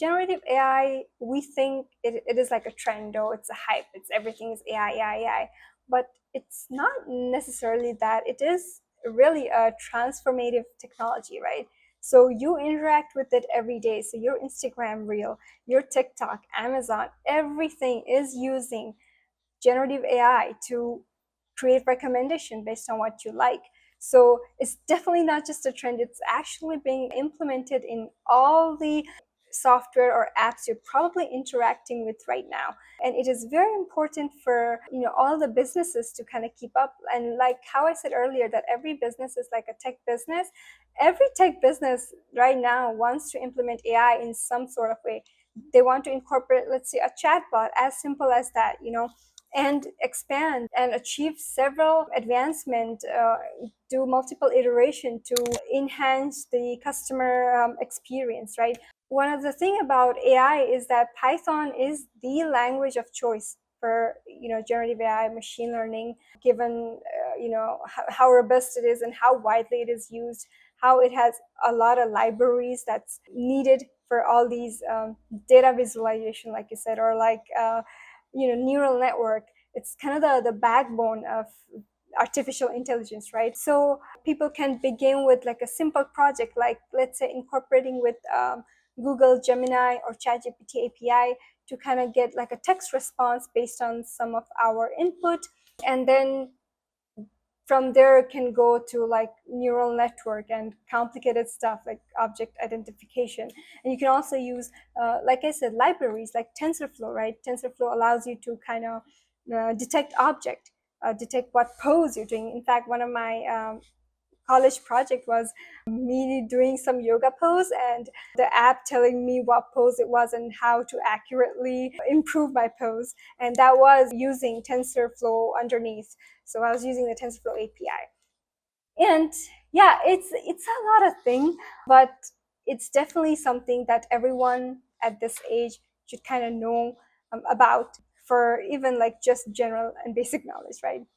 generative AI, we think it is like a trend, or it's a hype, it's everything is AI, AI, AI. But it's not necessarily that. It is really a transformative technology, right? So you interact with it every day. So your Instagram reel, your TikTok, Amazon, everything is using generative AI to create recommendation based on what you like. So it's definitely not just a trend, it's actually being implemented in all the software or apps you're probably interacting with right now. And it is very important for all the businesses to kind of keep up. And like how I said earlier, that every business is like a tech business. Every tech business right now wants to implement AI in some sort of way. They want to incorporate, let's say, a chatbot, as simple as that, and expand and achieve several advancement, do multiple iteration to enhance the customer experience, right? One of the thing about AI is that Python is the language of choice for generative AI, machine learning, given how robust it is and how widely it is used, how it has a lot of libraries that's needed for all these data visualization, like you said, or like neural network. It's kind of the backbone of artificial intelligence, right? So people can begin with like a simple project, like let's say incorporating with Google Gemini or ChatGPT API to kind of get like a text response based on some of our input, and then from there can go to like neural network and complicated stuff like object identification. And you can also use, like I said, libraries like TensorFlow, right? TensorFlow allows you to kind of detect object, detect what pose you're doing. In fact, one of my college project was me doing some yoga pose, and the app telling me what pose it was and how to accurately improve my pose. And that was using TensorFlow underneath. So I was using the TensorFlow API. And yeah, it's a lot of things, but it's definitely something that everyone at this age should kind of know about, for even like just general and basic knowledge, right?